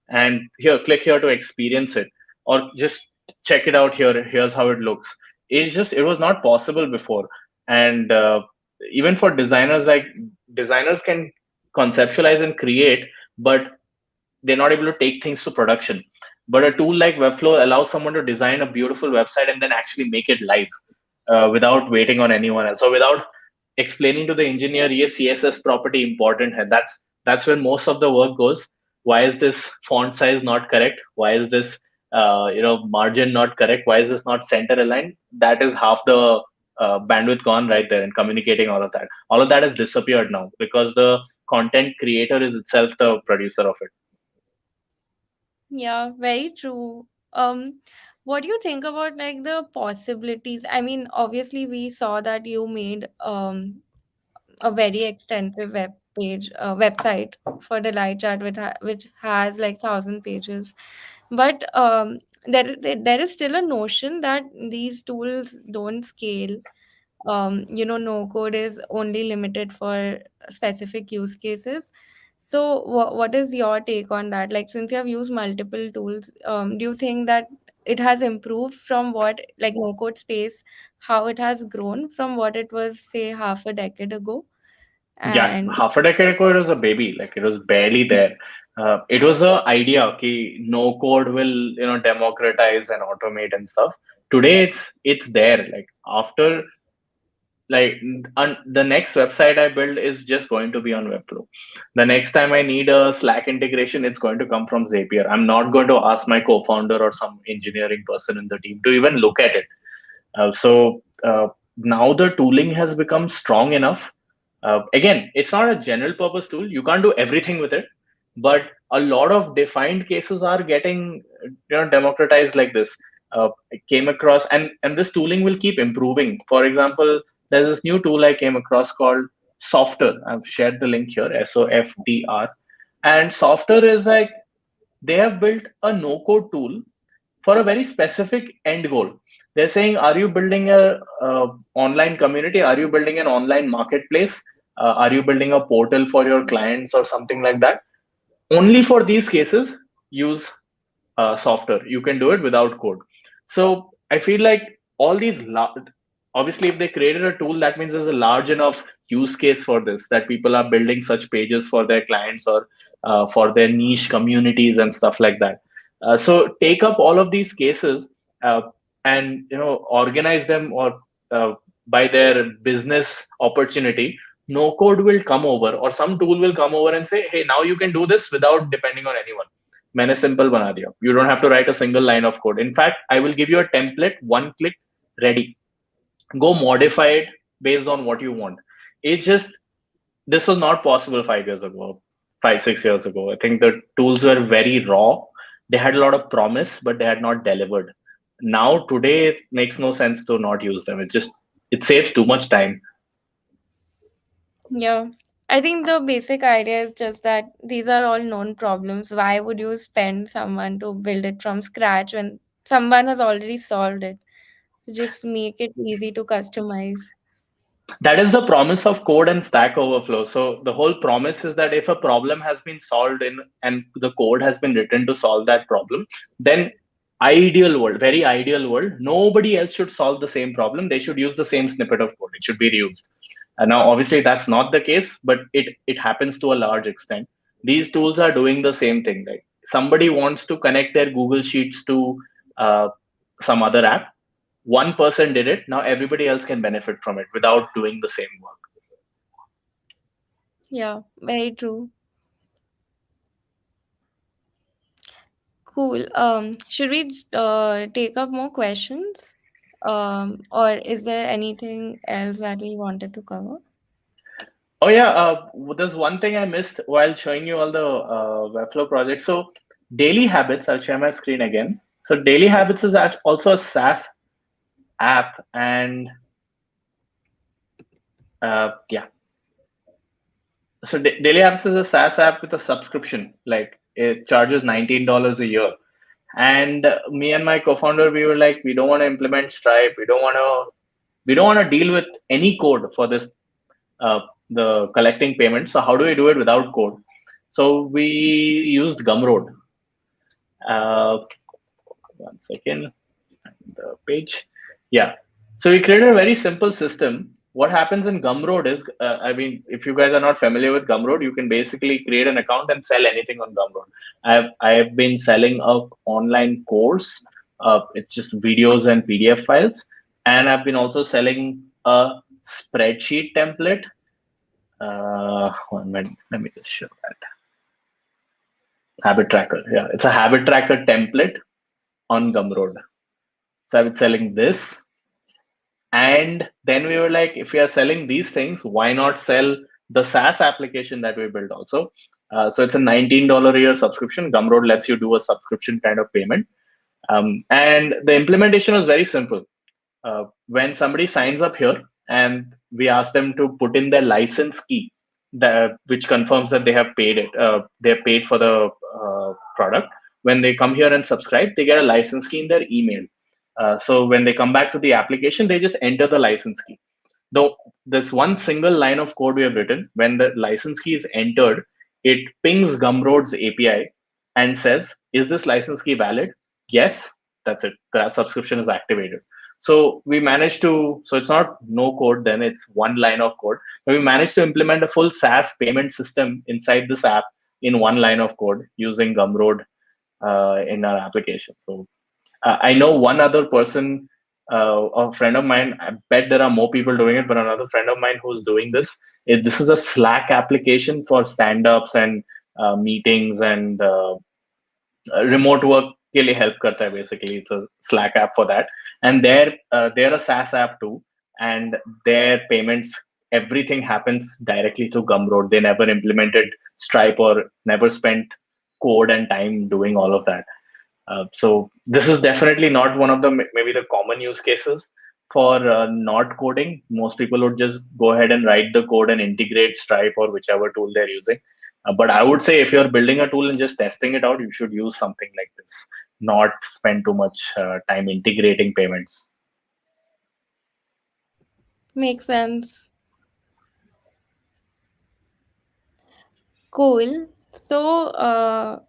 and here, click here to experience it, or just check it out here. Here's how it looks. It was not possible before, and even for designers, like designers can conceptualize and create, but they're not able to take things to production. But a tool like Webflow allows someone to design a beautiful website and then actually make it live without waiting on anyone else, or without explaining to the engineer, yes, CSS property important, and that's where most of the work goes. Why is this font size not correct? Why is this margin not correct? Why is this not center aligned? That is half the bandwidth gone right there, and communicating all of that. All of that has disappeared now because the content creator is itself the producer of it. Yeah, very true. What do you think about like the possibilities? I mean, obviously we saw that you made a very extensive website for the light chart which has like 1,000 pages, but there is still a notion that these tools don't scale. No code is only limited for specific use cases. So what is your take on that? Like, since you have used multiple tools, do you think that it has improved from what, like, no code space, how it has grown from what it was, say, half a decade ago? Yeah, And half a decade ago, it was a baby. Like it was barely there. It was a idea. Okay, no code will democratize and automate and stuff. Today, it's there. Like after like the next website I build is just going to be on Webflow. The next time I need a Slack integration, it's going to come from Zapier. I'm not going to ask my co-founder or some engineering person in the team to even look at it. So now the tooling has become strong enough. Again, it's not a general purpose tool. You can't do everything with it, but a lot of defined cases are getting democratized like this. I came across, and this tooling will keep improving. For example, there's this new tool I came across called Softer. I've shared the link here, Softr. And Softer is like they have built a no-code tool for a very specific end goal. They're saying, are you building a online community? Are you building an online marketplace? Are you building a portal for your clients or something like that? Only for these cases, use software. You can do it without code. So I feel like all these, obviously, if they created a tool, that means there's a large enough use case for this, that people are building such pages for their clients or for their niche communities and stuff like that. So take up all of these cases uh, and organize them, or uh, by their business opportunity. No code will come over, or some tool will come over and say, hey, now you can do this without depending on anyone. मैंने simple बना दिया. You don't have to write a single line of code. In fact, I will give you a template, one click, ready. Go modify it based on what you want. It's just, this was not possible 5 years ago, 5, 6 years ago. I think the tools were very raw. They had a lot of promise, but they had not delivered. Now, today, it makes no sense to not use them. It saves too much time. yeah, I think the basic idea is just that these are all known problems. Why would you spend someone to build it from scratch when someone has already solved it? So just make it easy to customize. That is the promise of code and Stack Overflow. So the whole promise is that if a problem has been solved in and the code has been written to solve that problem, then ideal world, very ideal world, nobody else should solve the same problem. They should use the same snippet of code. It should be reused. And now, obviously, that's not the case, but it happens to a large extent. These tools are doing the same thing. Like somebody wants to connect their Google Sheets to uh, some other app. One person did it. Now everybody else can benefit from it without doing the same work. Yeah, very true. Cool. Should we take up more questions? Or is there anything else that we wanted to cover? Oh yeah, there's one thing I missed while showing you all the Webflow projects. So Daily Habits, I'll share my screen again. So Daily Habits is also a SaaS app, and yeah. So Daily Habits is a SaaS app with a subscription. Like it charges $19 a year. And me and my co-founder, we were like, we don't want to implement Stripe. We don't want to deal with any code for this, the collecting payments. So how do we do it without code? So we used Gumroad. Uh, One second, the page. Yeah. So we created a very simple system what happens in Gumroad is, I mean, if you guys are not familiar with Gumroad, you can basically create an account and sell anything on Gumroad. I've been selling a online course. It's just videos and PDF files, and I've been also selling a spreadsheet template. 1 minute, let me just show that. Habit tracker. Yeah, it's a habit tracker template on Gumroad. So I've been selling this. And then we were like, if we are selling these things, why not sell the SaaS application that we built also? So it's a $19 a year subscription. Gumroad lets you do a subscription kind of payment. And the implementation was very simple. When somebody signs up here and we ask them to put in their license key, which confirms that they have paid it, they have paid for the product. When they come here and subscribe, they get a license key in their email. So when they come back to the application, they just enter the license key. Though there's one single line of code we have written. When the license key is entered, it pings Gumroad's API and says, "Is this license key valid?" Yes, that's it. The subscription is activated. So we managed to. So it's not no code. Then it's one line of code. But we managed to implement a full SaaS payment system inside this app in one line of code using Gumroad in our application. So I know one other person, a friend of mine. I bet there are more people doing it, but another friend of mine who's doing this. This is a Slack application for stand-ups and meetings and remote work के लिए help करता है basically. It's a Slack app for that, and they're a SaaS app too, and their payments, everything happens directly through Gumroad. They never implemented Stripe or never spent code and time doing all of that. So this is definitely not one of the maybe the common use cases for not coding. Most people would just go ahead and write the code and integrate Stripe or whichever tool they're using. But I would say if you're building a tool and just testing it out, you should use something like this, not spend too much time integrating payments. Makes sense. Cool. So,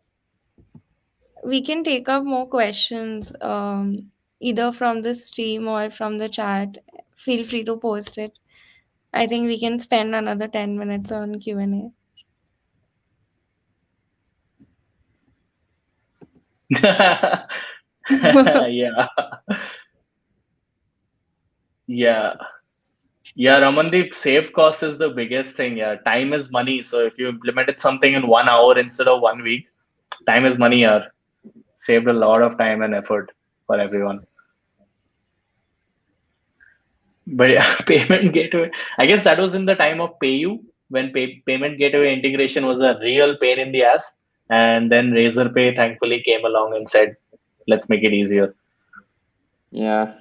we can take up more questions, either from the stream or from the chat. Feel free to post it. I think we can spend another 10 minutes on Q&A. Yeah, yeah. Yeah, Ramandeep, save cost is the biggest thing. Yeah, time is money. So if you implemented something in 1 hour instead of 1 week, time is money. Yeah, saved a lot of time and effort for everyone. But yeah, payment gateway. I guess that was in the time of PayU when payment gateway integration was a real pain in the ass, and then Razorpay thankfully came along and said, "Let's make it easier." Yeah.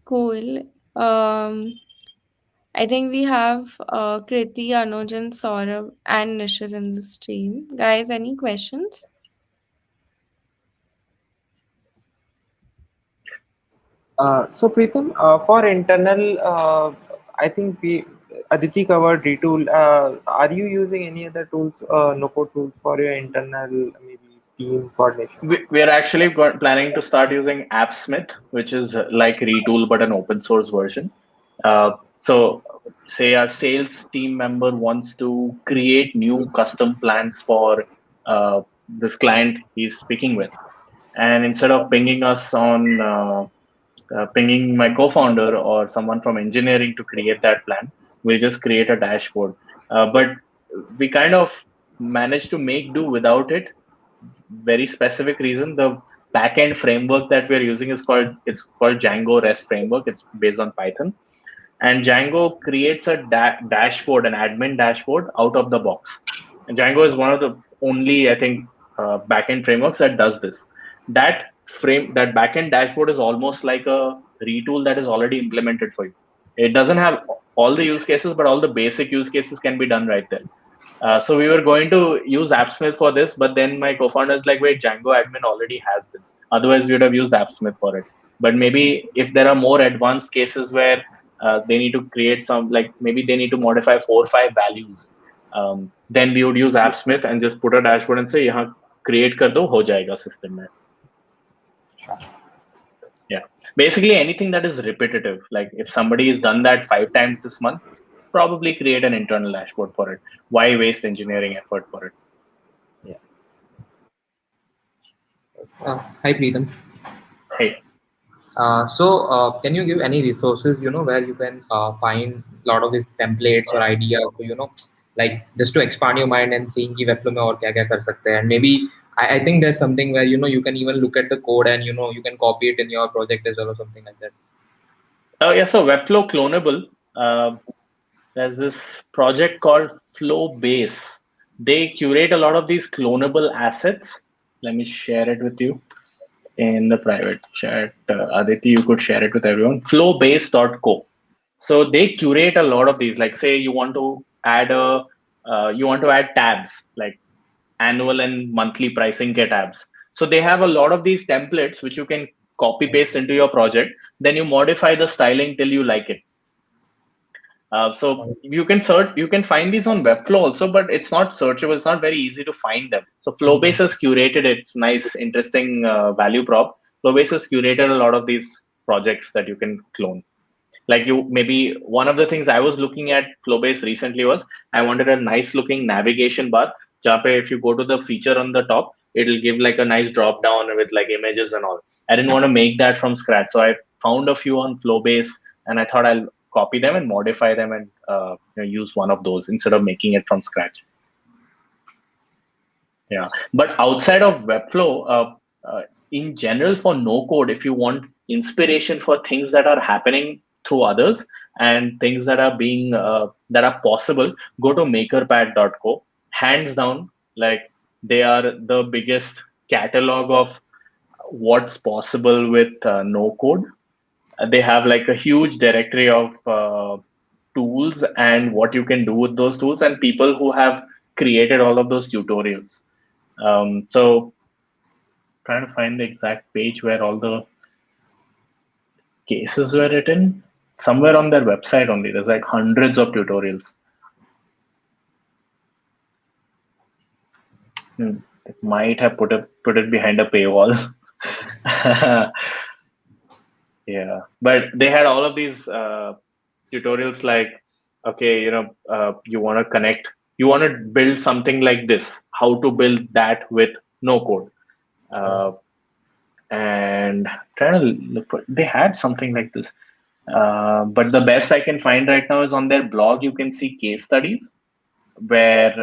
Cool. I think we have Kriti, Anuj, and Saurabh and Nishit in the stream. Guys, any questions? So Preetam, for internal, I think we Aditi covered retool. Are you using any other tools, no code tools for your internal maybe team coordination? We are actually planning to start using AppSmith, which is like Retool but an open source version. So, say our sales team member wants to create new custom plans for this client he's speaking with, and instead of pinging us on pinging my co-founder or someone from engineering to create that plan, we'll just create a dashboard. But we kind of managed to make do without it. Very specific reason. The backend framework that we're using is called Django REST framework. It's based on Python, and Django creates a dashboard, an admin dashboard out of the box. And Django is one of the only, I think, backend frameworks that does this. That backend dashboard is almost like a retool that is already implemented for you. It doesn't have all the use cases, but all the basic use cases can be done right there. So we were going to use AppSmith for this, but then my co-founder is like, wait, Django admin already has this. Otherwise, we would have used AppSmith for it. But maybe if there are more advanced cases where they need to create some, like maybe they need to modify 4 or 5 values, then we would use AppSmith and just put a dashboard and say, "यहाँ create कर दो, हो जाएगा system में." Yeah. Basically, anything that is repetitive, like if somebody has done that 5 times this month, probably create an internal dashboard for it. Why waste engineering effort for it? Yeah. Hi, Preetam. Hey, Can you give any resources, where you can find a lot of these templates or ideas, so, like just to expand your mind and seeing कि Webflow में और क्या क्या कर सकते हैं, and maybe I think there's something where you can even look at the code and you can copy it in your project as well or something like that. oh yeah, so Webflow clonable. There's this project called Flowbase. They curate a lot of these clonable assets. Let me share it with you in the private chat. Aditi, you could share it with everyone. Flowbase.co. So they curate a lot of these. Like, say you want to add tabs like annual and monthly pricing ke tabs. So they have a lot of these templates which you can copy paste into your project. Then you modify the styling till you like it. So you can search, you can find these on Webflow also, but it's not searchable. It's not very easy to find them. So Flowbase has curated its nice, interesting value prop. Flowbase has curated a lot of these projects that you can clone. Like maybe one of the things I was looking at Flowbase recently was I wanted a nice looking navigation bar. Jape, if you go to the feature on the top, it'll give like a nice drop down with like images and all. I didn't want to make that from scratch, so I found a few on Flowbase, and I thought I'll copy them and modify them and use one of those instead of making it from scratch. Yeah, but outside of Webflow, in general for no code, if you want inspiration for things that are happening through others and things that are being that are possible, go to makerpad.co. Hands down, like they are the biggest catalog of what's possible with no code. They have like a huge directory of tools and what you can do with those tools and people who have created all of those tutorials. So trying to find the exact page where all the cases were written. Somewhere on their website only, there's like hundreds of tutorials. It might have put it behind a paywall. Yeah, but they had all of these tutorials like, okay, you want to connect, you want to build something like this, how to build that with no code. And trying to look for, they had something like this. But the best I can find right now is on their blog. You can see case studies where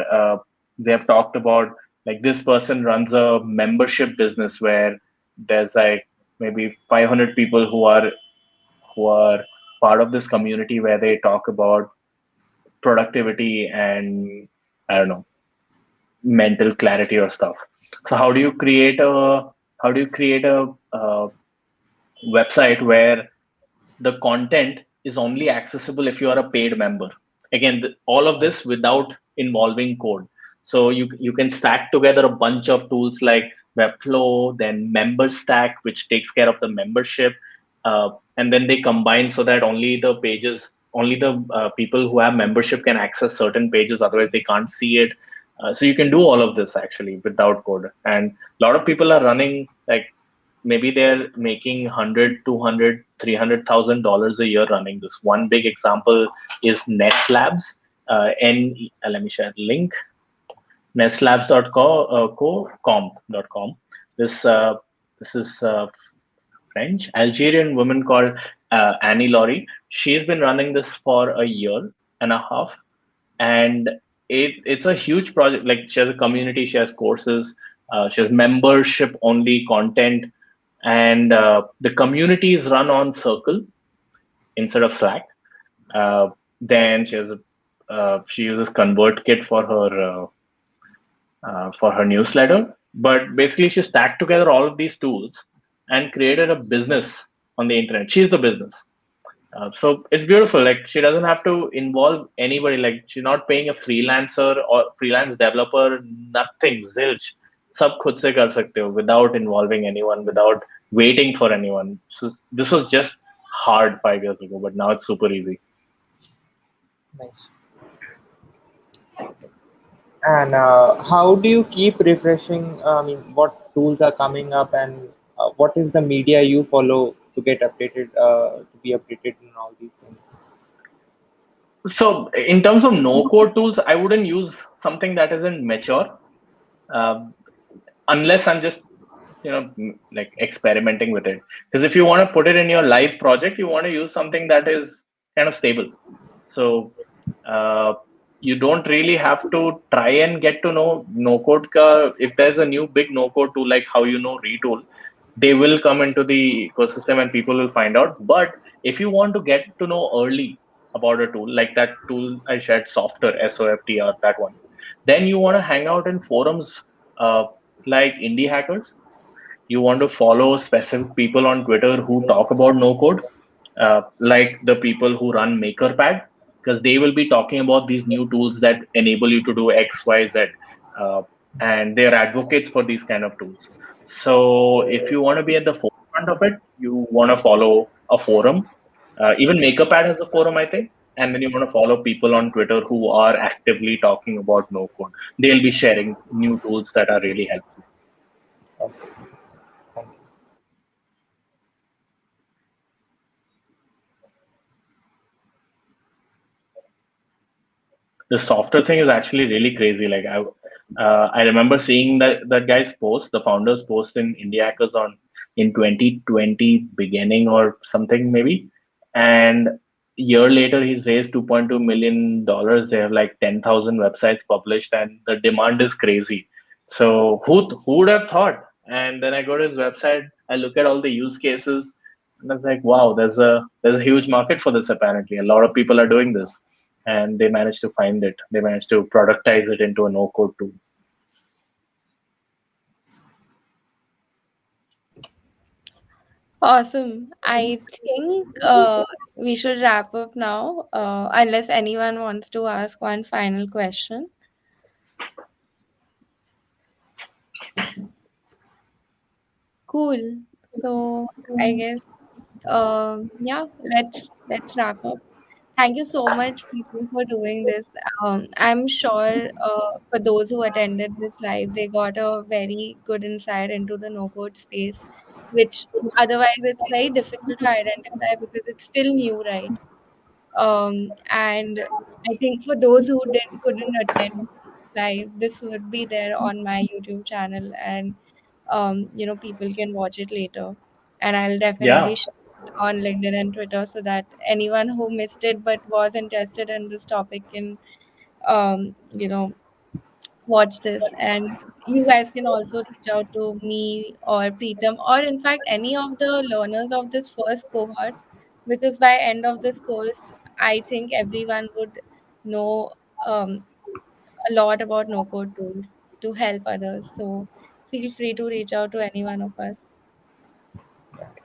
they have talked about like this person runs a membership business where there's like maybe 500 people who are part of this community where they talk about productivity and I don't know, mental clarity or stuff. So how do you create a website where the content is only accessible if you are a paid member? Again, all of this without involving code. So you can stack together a bunch of tools like Webflow, then MemberStack, which takes care of the membership, and then they combine so that only the people who have membership can access certain pages. Otherwise, they can't see it. So you can do all of this actually without code. And a lot of people are running like maybe they're making 100, 200, $300,000 a year running this. One big example is Nestlabs. Let me share the link. Nestlabs.com. This is French Algerian woman called Annie Laurie. She's been running this for a year and a half, and it's a huge project. Like she has a community, she has courses, she has membership only content, and the community is run on Circle instead of Slack. Then she uses ConvertKit for her newsletter. But basically, she stacked together all of these tools and created a business on the internet. She's the business. So it's beautiful. Like she doesn't have to involve anybody. Like she's not paying a freelancer or freelance developer. Nothing. Zilch. Sab khud se kar sakte ho without involving anyone, without waiting for anyone. So this was just hard 5 years ago, but now it's super easy. Nice. And how do you keep refreshing? I mean, what tools are coming up, and What is the media you follow to get updated, to be updated in all these things? So in terms of no code tools, I wouldn't use something that isn't mature, uh, unless I'm just like experimenting with it. Because if you want to put it in your live project, you want to use something that is kind of stable. So uh, you don't really have to try and get to know no code ka. If there's a new big no code tool, like how Retool, they will come into the ecosystem and people will find out. But if you want to get to know early about a tool, like that tool I shared, Softer, SOFTR, that one, then you want to hang out in forums uh, like indie hackers. You want to follow specific people on Twitter who talk about no code, like the people who run MakerPad, because they will be talking about these new tools that enable you to do X, Y, Z, uh, and they're advocates for these kind of tools. So if you want to be at the forefront of it, you want to follow a forum. Even MakerPad has a forum, I think. And then you want to follow people on Twitter who are actively talking about no code. They'll be sharing new tools that are really helpful. Okay, thank you. The software thing is actually really crazy. Like I remember seeing that guy's post, the founder's post in India Hackers on in 2020 beginning or something maybe, and year later he's raised 2.2 million dollars. They have like 10,000 websites published, and the demand is crazy. So who would have thought? And then I go to his website, I look at all the use cases, and I was like, wow, there's a huge market for this. Apparently, a lot of people are doing this, and they managed to find it. They managed to productize it into a no-code tool. Awesome. I think we should wrap up now, unless anyone wants to ask one final question. Cool. So I guess yeah, let's wrap up. Thank you so much, people, for doing this. I'm sure for those who attended this live, they got a very good insight into the no code space, which otherwise it's very difficult to identify because it's still new, right? And I think for those who couldn't attend this live, this would be there on my YouTube channel, and people can watch it later. And I'll definitely Yeah, share it on LinkedIn and Twitter so that anyone who missed it but was interested in this topic can, um, you know, watch this. And you guys can also reach out to me or Preetam, or in fact any of the learners of this first cohort, because by end of this course, I think everyone would know um, a lot about no code tools to help others. So feel free to reach out to any one of us.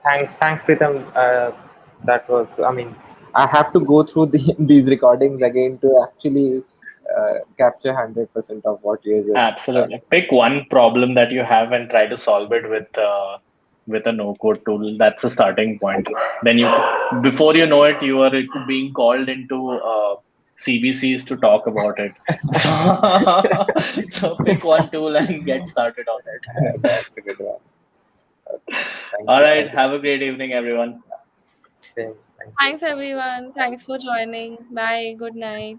Thanks, Pritam. That was, I mean, I have to go through these recordings again to actually capture 100% of what you just. absolutely. Pick one problem that you have and try to solve it with a no-code tool. That's a starting point. Then before you know it, you are being called into CBCs to talk about it. So, so pick one tool and get started on it. That's a good one. Okay. Thank All you. right. Thank you. Have a great evening, everyone. Thank you. Thanks, everyone. Thanks for joining. Bye. Good night.